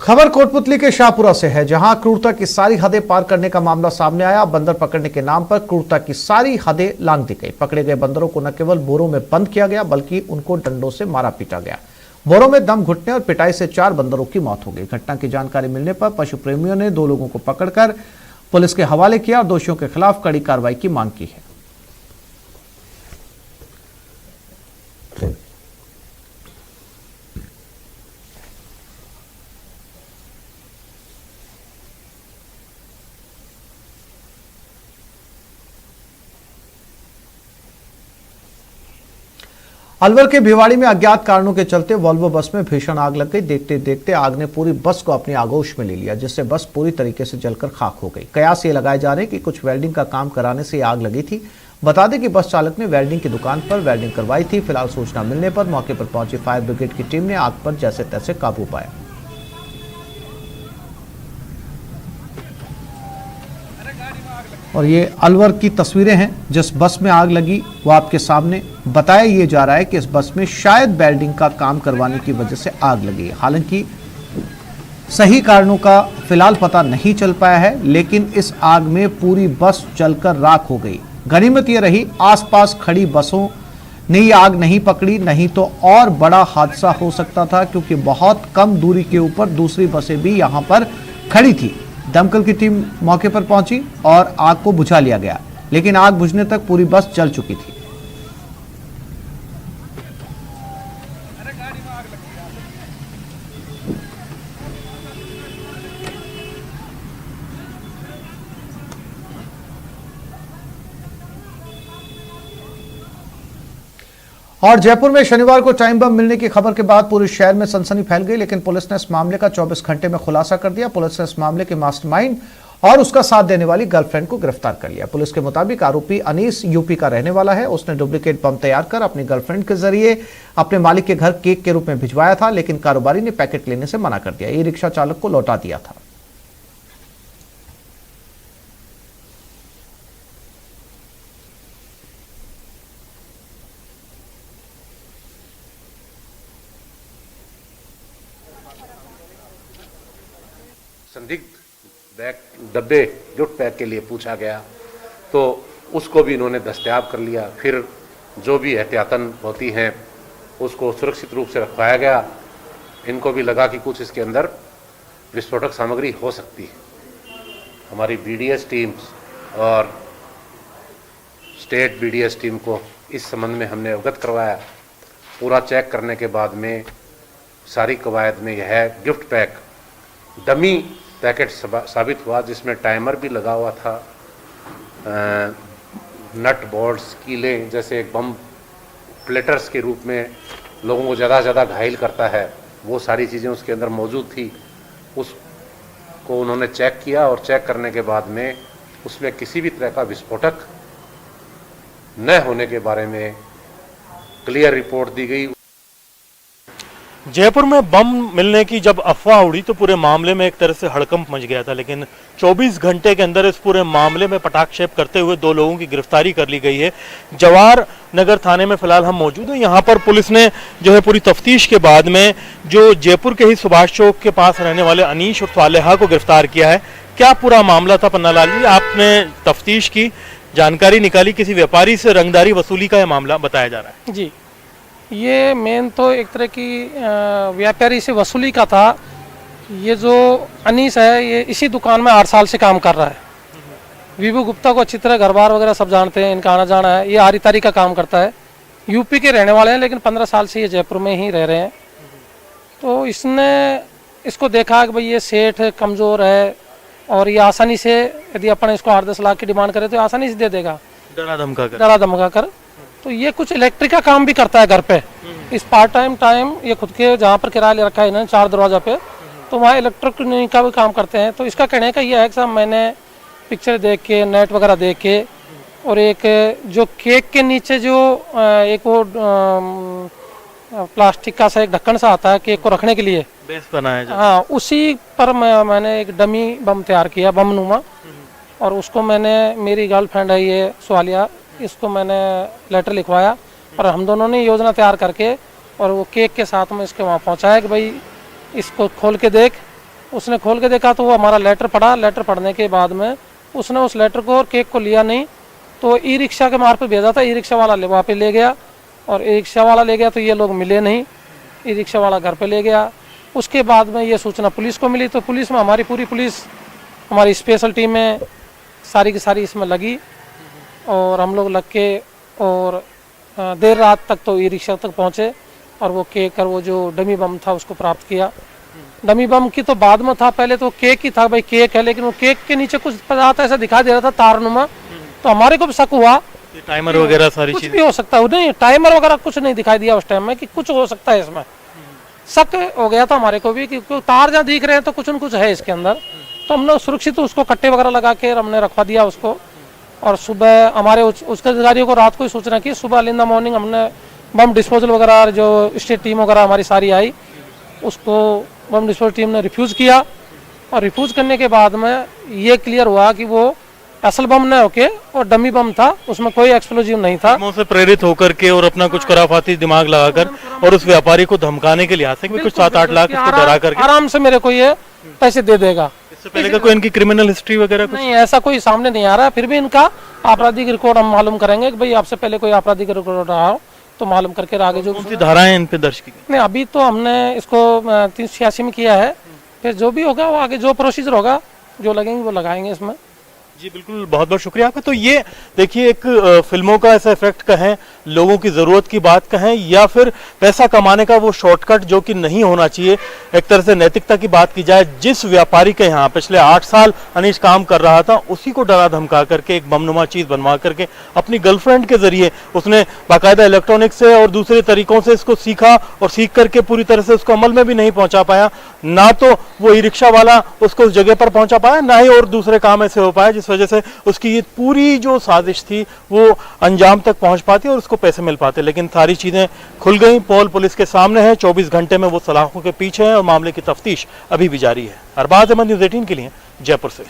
खबर कोटपुतली के शाहपुरा से है, जहां क्रूरता की सारी हदें पार करने का मामला सामने आया। बंदर पकड़ने के नाम पर क्रूरता की सारी हदें लांघ दी गई। पकड़े गए बंदरों को न केवल बोरों में बंद किया गया, बल्कि उनको डंडों से मारा पीटा गया। बोरों में दम घुटने और पिटाई से 4 बंदरों की मौत हो गई। घटना की जानकारी मिलने पर पशु प्रेमियों ने 2 लोगों को पकड़कर पुलिस के हवाले किया और दोषियों के खिलाफ कड़ी कार्रवाई की मांग की है। अलवर के भिवाड़ी में अज्ञात कारणों के चलते वॉल्वो बस में भीषण आग लग गई। देखते देखते आग ने पूरी बस को अपनी आगोश में ले लिया, जिससे बस पूरी तरीके से जलकर खाक हो गई। कयास ये लगाए जा रहे हैं कि कुछ वेल्डिंग का काम कराने से आग लगी थी। बता दें कि बस चालक ने वेल्डिंग की दुकान पर वेल्डिंग करवाई थी। फिलहाल सूचना मिलने पर मौके पर पहुंची फायर ब्रिगेड की टीम ने आग पर जैसे तैसे काबू पाया। और ये अलवर की तस्वीरें हैं। जिस बस में आग लगी वो आपके सामने। बताया ये जा रहा है कि इस बस में शायद वेल्डिंग का काम करवाने की वजह से आग लगी। हालांकि सही कारणों का फिलहाल पता नहीं चल पाया है, लेकिन इस आग में पूरी बस जलकर राख हो गई। गनीमत ये रही आसपास खड़ी बसों ने ये आग नहीं पकड़ी, नहीं तो और बड़ा हादसा हो सकता था, क्योंकि बहुत कम दूरी के ऊपर दूसरी बसें भी यहां पर खड़ी थी। दमकल की टीम मौके पर पहुंची और आग को बुझा लिया गया, लेकिन आग बुझने तक पूरी बस जल चुकी थी। और जयपुर में शनिवार को टाइम बम मिलने की खबर के बाद पूरे शहर में सनसनी फैल गई, लेकिन पुलिस ने इस मामले का 24 घंटे में खुलासा कर दिया। पुलिस ने इस मामले के मास्टरमाइंड और उसका साथ देने वाली गर्लफ्रेंड को गिरफ्तार कर लिया। पुलिस के मुताबिक आरोपी अनीस यूपी का रहने वाला है। उसने डुप्लीकेट बम तैयार कर अपनी गर्लफ्रेंड के जरिए अपने मालिक के घर केक के रूप में भिजवाया था, लेकिन कारोबारी ने पैकेट लेने से मना कर दिया। ई रिक्शा चालक को लौटा दिया था। संदिग्ध बैग डब्बे गिफ्ट पैक के लिए पूछा गया, तो उसको भी इन्होंने दस्तयाब कर लिया। फिर जो भी एहतियातन होती हैं उसको सुरक्षित रूप से रखवाया गया। इनको भी लगा कि कुछ इसके अंदर विस्फोटक सामग्री हो सकती है। हमारी बीडीएस टीम्स और स्टेट बीडीएस टीम को इस संबंध में हमने अवगत करवाया। पूरा चेक करने के बाद में सारी कवायद में यह गिफ्ट पैक डमी पैकेट साबित हुआ, जिसमें टाइमर भी लगा हुआ था। नट बोल्ट्स कीलें जैसे बम प्लेटर्स के रूप में लोगों को ज़्यादा से ज़्यादा घायल करता है, वो सारी चीज़ें उसके अंदर मौजूद थी। उसको उन्होंने चेक किया और चेक करने के बाद में उसमें किसी भी तरह का विस्फोटक न होने के बारे में क्लियर रिपोर्ट दी गई। जयपुर में बम मिलने की जब अफवाह उड़ी तो पूरे मामले में एक तरह से हड़कंप मच गया था, लेकिन 24 घंटे के अंदर इस पूरे मामले में पटाक्षेप करते हुए 2 लोगों की गिरफ्तारी कर ली गई है। जवाहर नगर थाने में फिलहाल हम मौजूद हैं। यहाँ पर पुलिस ने जो है पूरी तफ्तीश के बाद में जो जयपुर के ही सुभाष चौक के पास रहने वाले अनीश और सालेहा को गिरफ्तार किया है। क्या पूरा मामला था पन्नालाल जी? आपने तफ्तीश की, जानकारी निकाली, किसी व्यापारी से रंगदारी वसूली का यह मामला बताया जा रहा है। जी, ये मेन तो एक तरह की व्यापारी से वसूली का था। ये जो अनीस है ये इसी दुकान में 8 साल से काम कर रहा है। विभू गुप्ता को अच्छी तरह घर बार वगैरह सब जानते हैं, इनका आना जाना है। ये आरी तारी का काम करता है। यूपी के रहने वाले हैं, लेकिन 15 साल से ये जयपुर में ही रह रहे हैं। तो इसने इसको देखा कि भाई ये सेठ कमज़ोर है और ये आसानी से, यदि अपन इसको 8-10 लाख की डिमांड करें तो आसानी से दे देगा, डरा धमका कर। तो ये कुछ इलेक्ट्रिक का काम भी करता है घर पे। इस पार्ट टाइम ये खुद के जहाँ पर किराया ले रखा है इन्होंने 4 दरवाजा पे, तो वहाँ इलेक्ट्रिक का भी काम करते हैं। तो इसका कहने का ये है कि साहब मैंने पिक्चर देख के, नेट वगैरह देख के, और एक जो केक के नीचे जो एक वो प्लास्टिक का सा एक ढक्कन सा आता है केक को रखने के लिए, बेस बनाया, हाँ, उसी पर मैंने एक डमी बम तैयार किया, बम नुमा। और उसको मैंने, मेरी गर्लफ्रेंड है ये सुहालिया, इसको मैंने लेटर लिखवाया और हम दोनों ने योजना तैयार करके और वो केक के साथ में इसके वहाँ पहुँचाया कि भाई इसको खोल के देख उसने खोल के देखा तो वो हमारा लेटर पढ़ा। लेटर पढ़ने के बाद में उसने उस लेटर को और केक को लिया नहीं, तो ई रिक्शा के मार्फत भेजा था। ई रिक्शा वाला वहाँ पे ले गया, और ई रिक्शा वाला ले गया तो ये लोग मिले नहीं। ई रिक्शा वाला घर पे ले गया। उसके बाद में ये सूचना पुलिस को मिली, तो पुलिस में हमारी पूरी पुलिस, हमारी स्पेशल टीम में सारी की सारी इसमें लगी, और हम लोग लग के और देर रात तक तो ई रिक्शा तक पहुँचे, और वो केक और वो जो डमी बम था उसको प्राप्त किया। डमी बम की तो बाद में था, पहले तो केक ही था, भाई केक है, लेकिन वो केक के नीचे कुछ पदार्थ ऐसा दिखाई दे रहा था तारनुमा, तो हमारे को भी शक हुआ टाइमर वगैरह सारी कुछ चीजें भी हो सकता है। नहीं, टाइमर वगैरह कुछ नहीं दिखाई दिया उस टाइम में कि कुछ हो सकता है इसमें। शक हो गया था हमारे को भी कि तार जहाँ दिख रहे हैं तो कुछ न कुछ है इसके अंदर, तो हमने सुरक्षित उसको कट्टे वगैरह लगा के हमने रखवा दिया उसको। और सुबह हमारे उसके अधिकारियों को रात को ही सूचना की, सुबह इन द मॉर्निंग हमने बम डिस्पोजल वगैरह जो स्टेट टीम वगैरह हमारी सारी आई, उसको बम डिस्पोजल टीम ने रिफ्यूज़ किया, और रिफ्यूज़ करने के बाद में ये क्लियर हुआ कि वो असल बम न होके और डमी बम था, उसमें कोई एक्सप्लोजिव नहीं था। बमों से प्रेरित होकर के और अपना कुछ कराफाती दिमाग लगाकर और उस व्यापारी को धमकाने के लिहाज से भी कुछ 7-8 लाख इसको डरा करके आराम से मेरे को ये पैसे दे देगा। इससे पहले का कोई इनकी क्रिमिनल हिस्ट्री वगैरह कुछ नहीं, ऐसा कोई सामने नहीं आ रहा है। फिर भी इनका आपराधिक रिकॉर्ड हम मालूम करेंगे कि भाई आपसे पहले कोई आपराधिक रिकॉर्ड रहा हो तो मालूम करके आगे जो कौन सी धाराएं इन पे दर्ज की गई? नहीं, अभी तो हमने इसको 386 में किया है, फिर जो भी होगा वो आगे जो प्रोसीजर होगा जो लगेंगे वो लगाएंगे इसमें। जी बिल्कुल, बहुत बहुत शुक्रिया आपका। तो ये देखिए, एक फिल्मों का ऐसा इफेक्ट कहें, लोगों की ज़रूरत की बात कहें, या फिर पैसा कमाने का वो शॉर्टकट जो कि नहीं होना चाहिए, एक तरह से नैतिकता की बात की जाए, जिस व्यापारी के यहाँ पिछले 8 साल अनीश काम कर रहा था, उसी को डरा धमका करके एक बमनुमा चीज़ बनवा करके अपनी गर्लफ्रेंड के जरिए उसने बाकायदा इलेक्ट्रॉनिक से और दूसरे तरीकों से इसको सीखा, और सीख करके पूरी तरह से उसको अमल में भी नहीं पहुंचा पाया। ना तो वो ई रिक्शा वाला उसको उस जगह पर पहुंचा पाया, ना ही और दूसरे काम ऐसे हो पाए जिस वजह से उसकी ये पूरी जो साजिश थी वो अंजाम तक पहुंच पाती और उसको पैसे मिल पाते। लेकिन सारी चीजें खुल गई, पोल पुलिस के सामने है, 24 घंटे में वो सलाखों के पीछे है और मामले की तफ्तीश अभी भी जारी है। अरबाज अहमद, न्यूज़ 18 के लिए जयपुर से।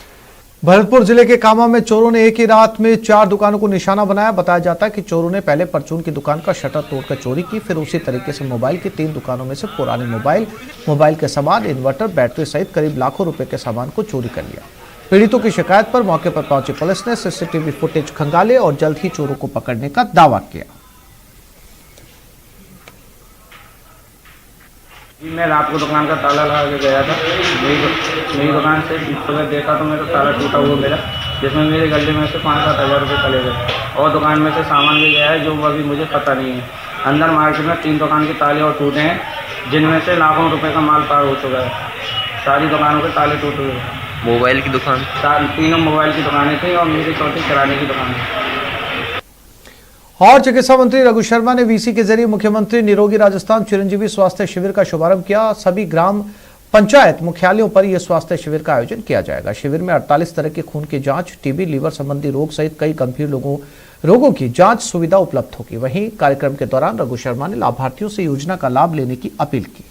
भरतपुर जिले के कामा में चोरों ने एक ही रात में 4 दुकानों को निशाना बनाया। बताया जाता है कि चोरों ने पहले परचून की दुकान का शटर तोड़कर चोरी की, फिर उसी तरीके से मोबाइल की 3 दुकानों में से पुराने मोबाइल के सामान, इन्वर्टर, बैटरी सहित करीब लाखों रुपए के सामान को चोरी कर लिया। पीड़ितों की शिकायत पर मौके पर पहुंची पुलिस ने सीसीटीवी फुटेज खंगाले और जल्द ही चोरों को पकड़ने का दावा किया। मैं रात को दुकान का ताला लगा के गया था। मेरी दुकान से सुबह देखा तो मेरा ताला टूटा हुआ मिला, जिसमें मेरे गले में से 5-7 हज़ार रुपये चले गए, और दुकान में से सामान भी गया है जो अभी मुझे पता नहीं है। अंदर मार्केट में 3 दुकान के ताले और टूटे हैं, जिनमें से लाखों रुपए का माल पार हो चुका है। सारी दुकानों के ताले टूटे हुए हैं। मोबाइल की दुकान, 3 मोबाइल की दुकानें थी और मेरी चौथी किराने की दुकान है। और चिकित्सा मंत्री रघु शर्मा ने वीसी के जरिए मुख्यमंत्री निरोगी राजस्थान चिरंजीवी स्वास्थ्य शिविर का शुभारंभ किया। सभी ग्राम पंचायत मुख्यालयों पर यह स्वास्थ्य शिविर का आयोजन किया जाएगा। शिविर में 48 तरह के खून की जांच, टीबी, लीवर संबंधी रोग सहित कई गंभीर रोगों की जांच सुविधा उपलब्ध होगी। वहीं कार्यक्रम के दौरान रघु शर्मा ने लाभार्थियों से योजना का लाभ लेने की अपील की।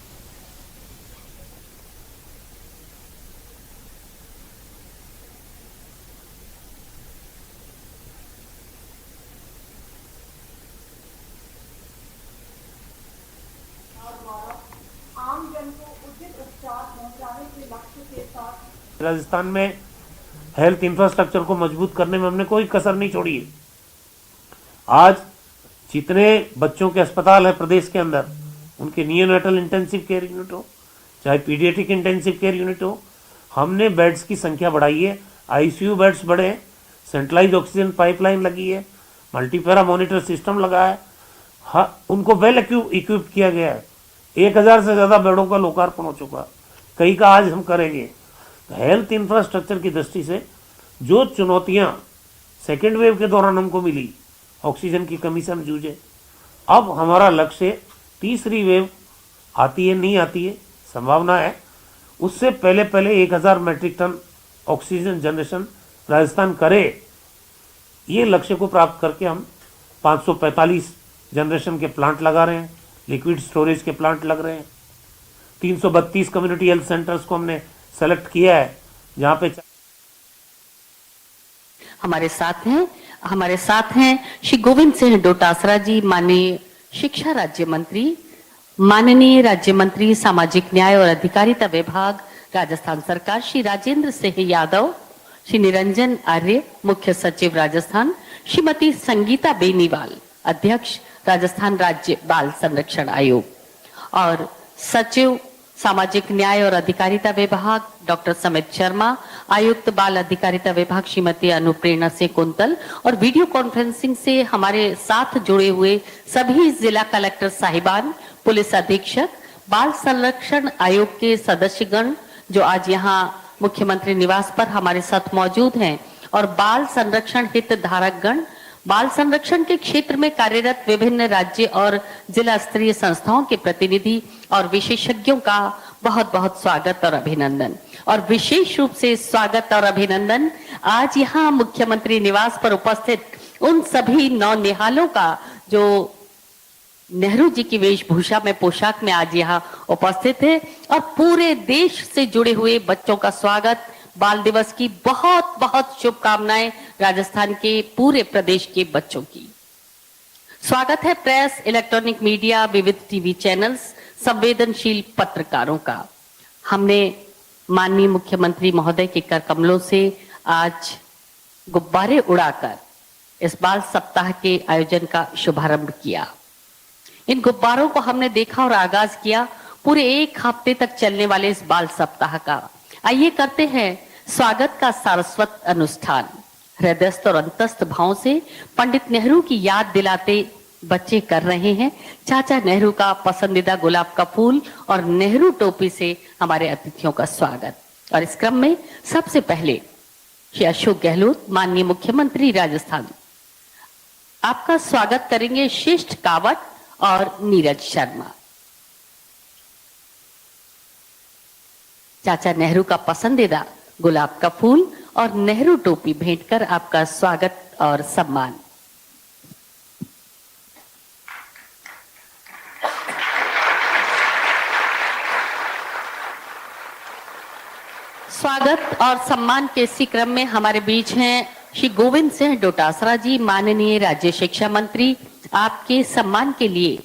राजस्थान में हेल्थ इंफ्रास्ट्रक्चर को मजबूत करने में हमने कोई कसर नहीं छोड़ी है। आज जितने बच्चों के अस्पताल है प्रदेश के अंदर, उनके नियोनेटल इंटेंसिव केयर यूनिट हो, चाहे पीडियाट्रिक इंटेंसिव केयर यूनिट हो, हमने बेड्स की संख्या बढ़ाई है। आईसीयू बेड्स बढ़े हैं, सेंट्रलाइज ऑक्सीजन पाइपलाइन लगी है, मल्टीपैरा मॉनिटर सिस्टम लगा है, उनको वेल इक्विप किया गया है। 1000 से ज़्यादा बेडों का लोकार्पण हो चुका, कई का आज हम करेंगे। हेल्थ इंफ्रास्ट्रक्चर की दृष्टि से जो चुनौतियां सेकेंड वेव के दौरान हमको मिली, ऑक्सीजन की कमी से हम जूझे, अब हमारा लक्ष्य तीसरी वेव आती है नहीं आती है, संभावना है, उससे पहले 1000 metric ton oxygen generation Rajasthan करे। ये लक्ष्य को प्राप्त करके हम 545 जनरेशन के प्लांट लगा रहे हैं, लिक्विड स्टोरेज के प्लांट लग रहे हैं। 332 कम्युनिटी हेल्थ सेंटर्स को हमने सेलेक्ट किया है, जहां पे हमारे साथ हैं श्री गोविंद सिंह डोटासरा जी, माननीय शिक्षा राज्य मंत्री, माननीय राज्य मंत्री सामाजिक न्याय और अधिकारिता विभाग राजस्थान सरकार श्री राजेंद्र सिंह यादव, श्री निरंजन आर्य, मुख्य सचिव राजस्थान, श्रीमती संगीता बेनीवाल, अध्यक्ष राजस्थान राज्य बाल संरक्षण आयोग, और सचिव सामाजिक न्याय और अधिकारिता विभाग डॉक्टर समित शर्मा, आयुक्त बाल अधिकारिता विभाग श्रीमती अनुप्रेरणा सिंह कुंतल, और वीडियो कॉन्फ्रेंसिंग से हमारे साथ जुड़े हुए सभी जिला कलेक्टर साहिबान, पुलिस अधीक्षक, बाल संरक्षण आयोग के सदस्यगण जो आज यहाँ मुख्यमंत्री निवास पर हमारे साथ मौजूद हैं, और बाल संरक्षण हित धारक गण, बाल संरक्षण के क्षेत्र में कार्यरत विभिन्न राज्य और जिला स्तरीय संस्थाओं के प्रतिनिधि और विशेषज्ञों का बहुत बहुत स्वागत और अभिनंदन। और विशेष रूप से स्वागत और अभिनंदन आज यहाँ मुख्यमंत्री निवास पर उपस्थित उन सभी नौनिहालों का जो नेहरू जी की वेशभूषा में, पोशाक में आज यहाँ उपस्थित है, और पूरे देश से जुड़े हुए बच्चों का स्वागत। बाल दिवस की बहुत बहुत शुभकामनाएं राजस्थान के पूरे प्रदेश के बच्चों की। स्वागत है प्रेस, इलेक्ट्रॉनिक मीडिया, विविध टीवी चैनल्स, संवेदनशील पत्रकारों का। हमने माननीय मुख्यमंत्री महोदय के कर कमलों से आज गुब्बारे उड़ाकर इस बाल सप्ताह के आयोजन का शुभारंभ किया। इन गुब्बारों को हमने देखा और आगाज किया पूरे एक हफ्ते तक चलने वाले इस बाल सप्ताह का। आइए करते हैं स्वागत का सारस्वत अनुष्ठान। हृदयस्थ और अंतस्थ भाव से पंडित नेहरू की याद दिलाते बच्चे कर रहे हैं चाचा नेहरू का पसंदीदा गुलाब का फूल और नेहरू टोपी से हमारे अतिथियों का स्वागत। और इस क्रम में सबसे पहले श्री अशोक गहलोत, माननीय मुख्यमंत्री राजस्थान, आपका स्वागत करेंगे श्रेष्ठ कावट और नीरज शर्मा। चाचा नेहरू का पसंदीदा गुलाब का फूल और नेहरू टोपी भेंट कर आपका स्वागत और सम्मान। स्वागत और सम्मान के इसी क्रम में हमारे बीच हैं श्री गोविंद सिंह डोटासरा जी, माननीय राज्य शिक्षा मंत्री। आपके सम्मान के लिए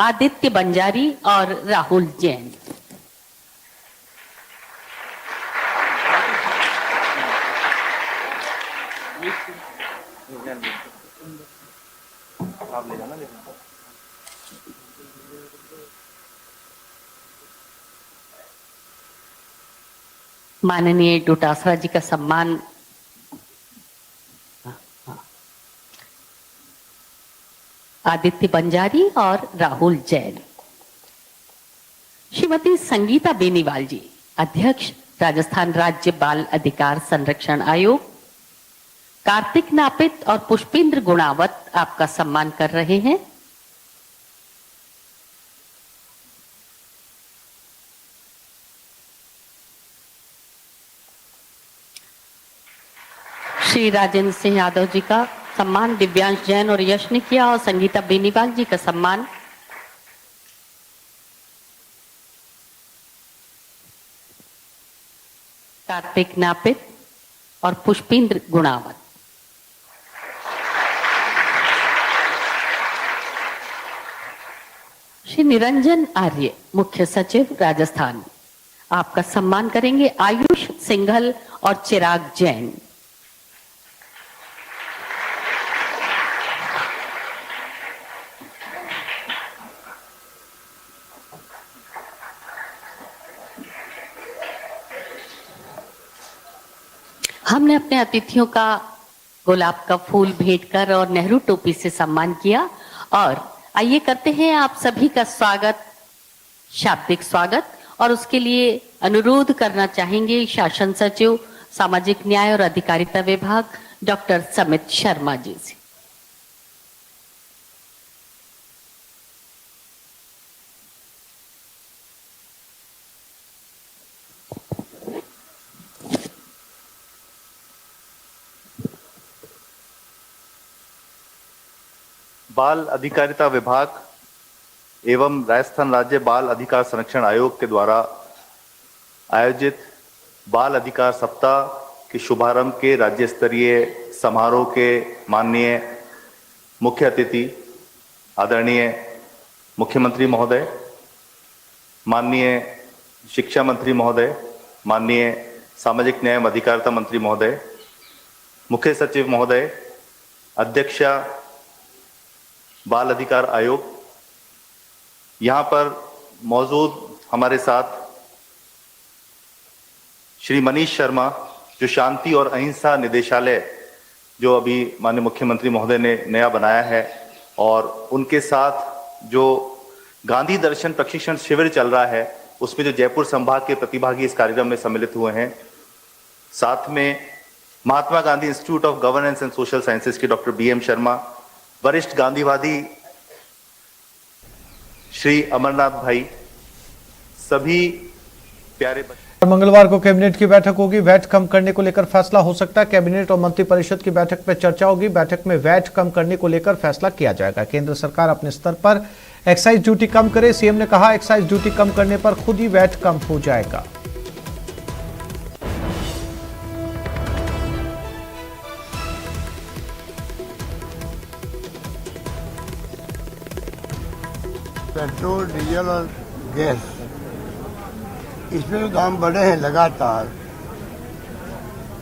आदित्य बंजारी और राहुल जैन। माननीय डोटासरा जी का सम्मान आदित्य बंजारी और राहुल जैन। श्रीमती संगीता बेनीवाल जी, अध्यक्ष राजस्थान राज्य बाल अधिकार संरक्षण आयोग। कार्तिक नापित और पुष्पेंद्र गुणावत आपका सम्मान कर रहे हैं। श्री राजेंद्र सिंह यादव जी का सम्मान दिव्यांश जैन और यश ने किया, और संगीता बेनीवाल जी का सम्मान कार्तिक नापित और पुष्पेंद्र गुणावत। श्री निरंजन आर्य, मुख्य सचिव राजस्थान, आपका सम्मान करेंगे आयुष सिंघल और चिराग जैन। हमने अपने अतिथियों का गुलाब का फूल भेंट कर और नेहरू टोपी से सम्मान किया, और आइए करते हैं आप सभी का स्वागत, शाब्दिक स्वागत। और उसके लिए अनुरोध करना चाहेंगे शासन सचिव सामाजिक न्याय और अधिकारिता विभाग डॉक्टर समित शर्मा जी से। बाल अधिकारिता विभाग एवं राजस्थान राज्य बाल अधिकार संरक्षण आयोग के द्वारा आयोजित बाल अधिकार सप्ताह के शुभारंभ के राज्य स्तरीय समारोह के माननीय मुख्य अतिथि आदरणीय मुख्यमंत्री महोदय, माननीय शिक्षा मंत्री महोदय, माननीय सामाजिक न्याय एवं अधिकारिता मंत्री महोदय, मुख्य सचिव महोदय, अध्यक्षा बाल अधिकार आयोग, यहाँ पर मौजूद हमारे साथ श्री मनीष शर्मा, जो शांति और अहिंसा निदेशालय जो अभी माननीय मुख्यमंत्री महोदय ने नया बनाया है, और उनके साथ जो गांधी दर्शन प्रशिक्षण शिविर चल रहा है उसमें जो जयपुर संभाग के प्रतिभागी इस कार्यक्रम में सम्मिलित हुए हैं। साथ में Mahatma Gandhi institute of governance and social sciences के डॉक्टर BM शर्मा, वरिष्ठ गांधीवादी श्री अमरनाथ भाई, सभी प्यारे बच्चे। मंगलवार को कैबिनेट की बैठक होगी। वैट कम करने को लेकर फैसला हो सकता है। कैबिनेट और मंत्रिपरिषद की बैठक में चर्चा होगी। बैठक में वैट कम करने को लेकर फैसला किया जाएगा। केंद्र सरकार अपने स्तर पर एक्साइज ड्यूटी कम करे। सीएम ने कहा एक्साइज ड्यूटी कम करने पर खुद ही वैट कम हो जाएगा। पेट्रोल, डीजल और गैस, इसमें तो दाम बढ़े हैं लगातार।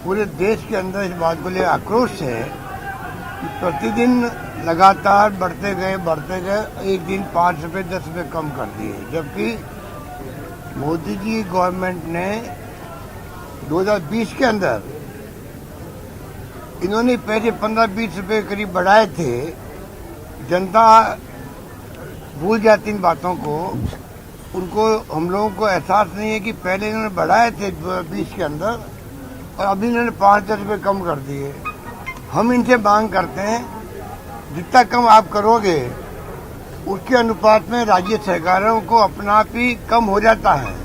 पूरे देश के अंदर इस बात को लेकर आक्रोश है कि प्रतिदिन लगातार बढ़ते गए। एक दिन 5 रुपए 10 रुपए कम कर दिए, जबकि मोदी जी गवर्नमेंट ने 2020 के अंदर इन्होंने पहले 15-20 रुपए करीब बढ़ाए थे। जनता भूल जाती इन बातों को, उनको हम लोगों को एहसास नहीं है कि पहले इन्होंने बढ़ाए थे 20 के अंदर और अभी इन्होंने 5-10 रुपए कम कर दिए। हम इनसे मांग करते हैं जितना कम आप करोगे उसके अनुपात में राज्य सरकारों को अपना आप ही कम हो जाता है।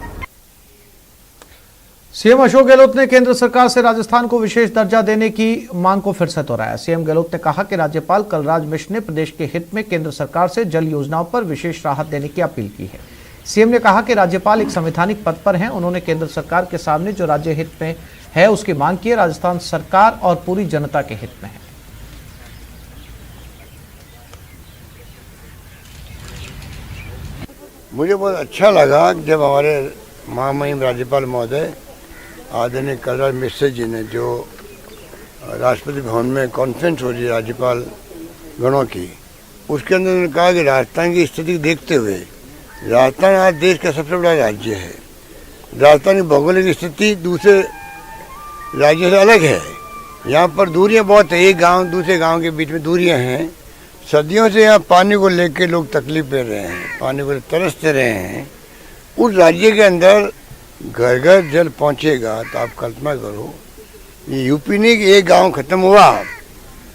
सीएम अशोक गहलोत ने केंद्र सरकार से राजस्थान को विशेष दर्जा देने की मांग को फिर से दोहराया। सीएम गहलोत ने कहा कि राज्यपाल कलराज मिश्र ने प्रदेश के हित में केंद्र सरकार से जल योजनाओं पर विशेष राहत देने की अपील की है। सीएम ने कहा कि राज्यपाल एक संवैधानिक पद पर हैं। उन्होंने केंद्र सरकार के सामने जो राज्य हित में है उसकी मांग की है। राजस्थान सरकार और पूरी जनता के हित में है। मुझे बहुत अच्छा लगा जब हमारे महामहिम राज्यपाल महोदय आदरणीय कलराज मिश्र जी ने, जो राष्ट्रपति भवन में कॉन्फ्रेंस हो रही है राज्यपाल गणों की, उसके अंदर उन्होंने कहा कि राजस्थान की स्थिति देखते हुए, राजस्थान आज देश का सबसे बड़ा राज्य है। राजस्थान की भौगोलिक स्थिति दूसरे राज्यों से अलग है। यहाँ पर दूरियाँ बहुत है, एक गांव दूसरे गांव के बीच में दूरियाँ हैं। सदियों से यहाँ पानी को लेकर लोग तकलीफ दे रहे हैं, पानी को तरसते रहे हैं। उस राज्य के अंदर घर घर जल पहुँचेगा तो आप कल्पना करो, ये यूपी नहीं कि एक गांव खत्म हुआ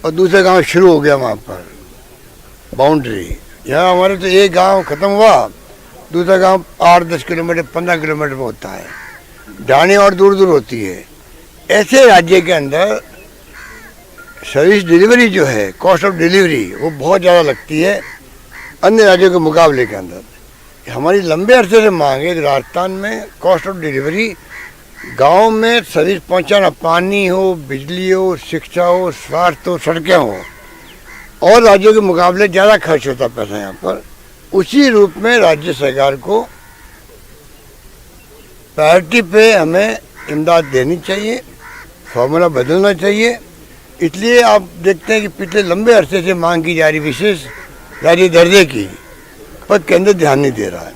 और दूसरा गांव शुरू हो गया वहाँ पर बाउंड्री। यहाँ हमारे तो एक गांव खत्म हुआ, दूसरा गांव 8-10 किलोमीटर 15 किलोमीटर में होता है। ढाणी और दूर दूर होती है। ऐसे राज्य के अंदर सर्विस डिलीवरी जो है, कॉस्ट ऑफ डिलीवरी, वो बहुत ज़्यादा लगती है अन्य राज्यों के मुकाबले के अंदर। हमारी लंबे अरसे से मांग है कि राजस्थान में कॉस्ट ऑफ डिलीवरी, गांव में सर्विस पहुंचाना, पानी हो, बिजली हो, शिक्षा हो, स्वास्थ्य हो, सड़कें हो, और राज्यों के मुकाबले ज़्यादा खर्च होता पैसा यहाँ पर। उसी रूप में राज्य सरकार को प्रायोरिटी पे हमें इमदाद देनी चाहिए, फॉर्मूला बदलना चाहिए। इसलिए आप देखते हैं कि पिछले लंबे अरसे से मांग की जा रही विशेष राज्य दर्जे की, पर केंद्र ध्यान नहीं दे रहा है।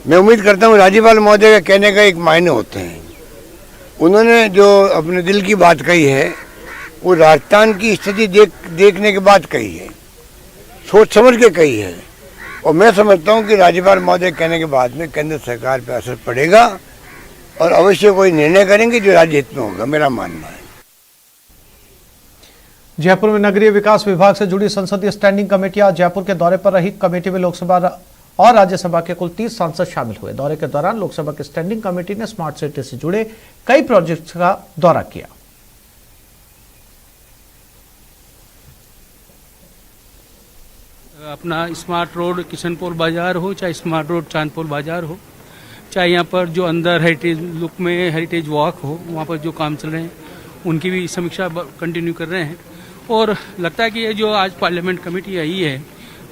मैं उम्मीद करता हूँ राज्यपाल महोदय का कहने का एक मायने होते हैं। उन्होंने जो अपने दिल की बात कही है वो राजस्थान की स्थिति देखने के बाद कही है, सोच समझ के कही है, और मैं समझता हूँ कि राज्यपाल महोदय कहने के बाद में केंद्र सरकार पर असर पड़ेगा और अवश्य कोई निर्णय करेंगे जो राज्य हित में होगा, मेरा मानना है। जयपुर में नगरीय विकास विभाग से जुड़ी संसदीय स्टैंडिंग कमेटी आज जयपुर के दौरे पर रही। कमेटी में लोकसभा और राज्यसभा के कुल 30 सांसद शामिल हुए। दौरे के दौरान लोकसभा की स्टैंडिंग कमेटी ने स्मार्ट सिटी से जुड़े कई प्रोजेक्ट्स का दौरा किया। अपना स्मार्ट रोड किशनपुर बाजार हो, चाहे स्मार्ट रोड चांदपुर बाजार हो, चाहे यहाँ पर जो अंदर हेरिटेज लुक में हेरिटेज वॉक हो, वहाँ पर जो काम चल रहे हैं उनकी भी समीक्षा कंटिन्यू कर रहे हैं। और लगता है कि ये जो आज पार्लियामेंट कमेटी आई है,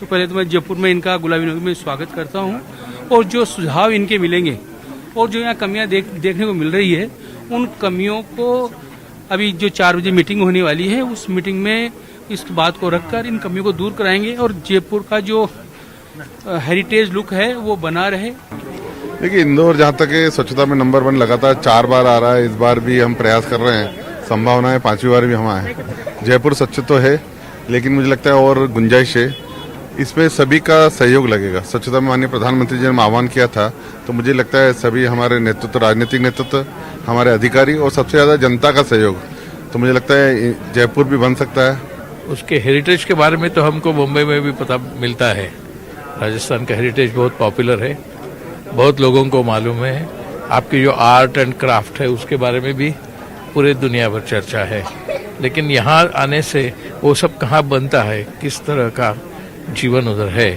तो पहले तो मैं जयपुर में इनका गुलाबी नगर में स्वागत करता हूँ, और जो सुझाव इनके मिलेंगे और जो यहाँ कमियां देखने को मिल रही है, उन कमियों को अभी जो 4 बजे मीटिंग होने वाली है, उस मीटिंग में इस बात को रखकर इन कमियों को दूर कराएंगे और जयपुर का जो हेरिटेज लुक है वो बना रहे। देखिए, इंदौर जहाँ तक है स्वच्छता में नंबर 1 लगातार 4 बार आ रहा है। इस बार भी हम प्रयास कर रहे हैं, संभावना है 5वीं बार भी हम आए। जयपुर स्वच्छ तो है, लेकिन मुझे लगता है और गुंजाइश है। इसमें सभी का सहयोग लगेगा। स्वच्छता में माननीय प्रधानमंत्री जी ने आह्वान किया था, तो मुझे लगता है सभी हमारे नेतृत्व, राजनीतिक नेतृत्व, हमारे अधिकारी और सबसे ज्यादा जनता का सहयोग, तो मुझे लगता है जयपुर भी बन सकता है। उसके हेरिटेज के बारे में तो हमको मुंबई में भी पता मिलता है। राजस्थान का हेरिटेज बहुत पॉपुलर है, बहुत लोगों को मालूम है। आपकी जो आर्ट एंड क्राफ्ट है उसके बारे में भी पूरे दुनिया भर चर्चा है, लेकिन यहाँ आने से वो सब कहाँ बनता है, किस तरह का जीवन उधर है,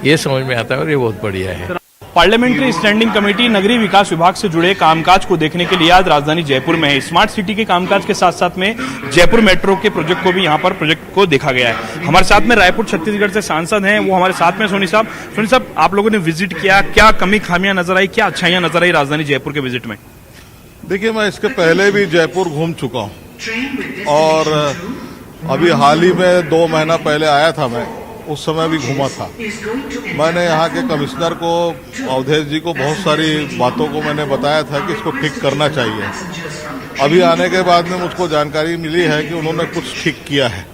ये समझ में आता है और ये बहुत बढ़िया है। पार्लियामेंट्री स्टैंडिंग कमेटी नगरीय विकास विभाग से जुड़े कामकाज को देखने के लिए आज राजधानी जयपुर में है। स्मार्ट सिटी के कामकाज के साथ साथ में जयपुर मेट्रो के प्रोजेक्ट को भी यहाँ पर प्रोजेक्ट को देखा गया है। हमारे साथ में रायपुर छत्तीसगढ़ से सांसद हैं, वो हमारे साथ में सोनी साहब, आप लोगों ने विजिट किया, क्या कमी खामियां नजर आई, क्या अच्छाइयां नजर आई राजधानी जयपुर के विजिट में? देखिए, मैं इसके पहले भी जयपुर घूम चुका हूँ और अभी हाल ही में 2 महीना पहले आया था मैं, उस समय भी घूमा था। मैंने यहाँ के कमिश्नर को, अवधेश जी को बहुत सारी बातों को मैंने बताया था कि इसको ठीक करना चाहिए। अभी आने के बाद में मुझको जानकारी मिली है कि उन्होंने कुछ ठीक किया है।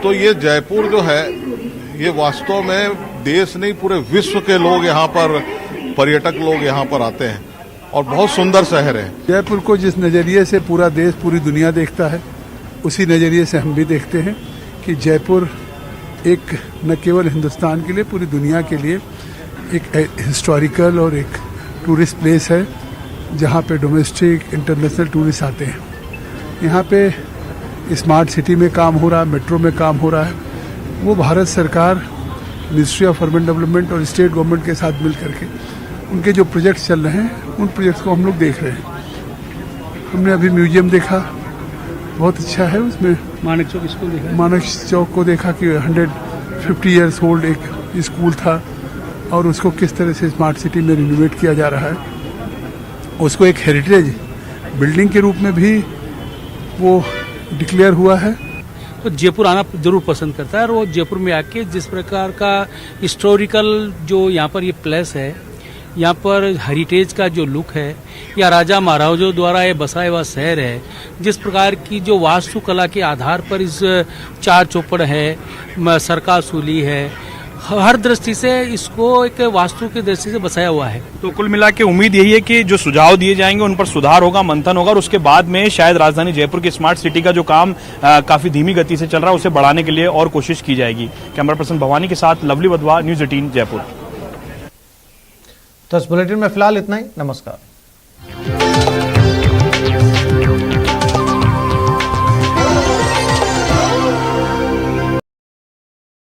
तो ये जयपुर जो है, ये वास्तव में देश नहीं पूरे विश्व के लोग यहाँ पर, पर्यटक लोग यहाँ पर आते हैं और बहुत सुंदर शहर है। जयपुर को जिस नज़रिए से पूरा देश, पूरी दुनिया देखता है, उसी नज़रिए से हम भी देखते हैं कि जयपुर एक न केवल हिंदुस्तान के लिए, पूरी दुनिया के लिए एक हिस्टोरिकल और एक टूरिस्ट प्लेस है, जहाँ पे डोमेस्टिक, इंटरनेशनल टूरिस्ट आते हैं। यहाँ पे स्मार्ट सिटी में काम हो रहा है, मेट्रो में काम हो रहा है। वो भारत सरकार, मिनिस्ट्री ऑफ अर्बन डेवलपमेंट और स्टेट गवर्नमेंट के साथ मिल करके उनके जो प्रोजेक्ट्स चल रहे हैं, उन प्रोजेक्ट्स को हम लोग देख रहे हैं। हमने अभी म्यूजियम देखा, बहुत अच्छा है। उसमें मानक चौक स्कूल देखा, मानक चौक को देखा कि 150 ईयर्स ओल्ड एक स्कूल था और उसको किस तरह से स्मार्ट सिटी में रिनोवेट किया जा रहा है। उसको एक हेरिटेज बिल्डिंग के रूप में भी वो डिक्लेयर हुआ है। तो जयपुर आना जरूर पसंद करता है और वो जयपुर में आके जिस प्रकार का हिस्टोरिकल जो यहाँ पर ये प्लेस है, यहाँ पर हेरिटेज का जो लुक है, या राजा महाराजाओं द्वारा ये बसाया हुआ शहर है, जिस प्रकार की जो वास्तुकला के आधार पर इस 4 चौपड़ है, सरकासूली है, हर दृष्टि से इसको एक वास्तु की दृष्टि से बसाया हुआ है। तो कुल मिला के उम्मीद यही है कि जो सुझाव दिए जाएंगे उन पर सुधार होगा, मंथन होगा और उसके बाद में शायद राजधानी जयपुर की स्मार्ट सिटी का जो काम काफी धीमी गति से चल रहा है उसे बढ़ाने के लिए और कोशिश की जाएगी। कैमरा पर्सन भवानी के साथ लवली वधवा, न्यूज़ 18 जयपुर। तो इस बुलेटिन में फिलहाल इतना ही। नमस्कार।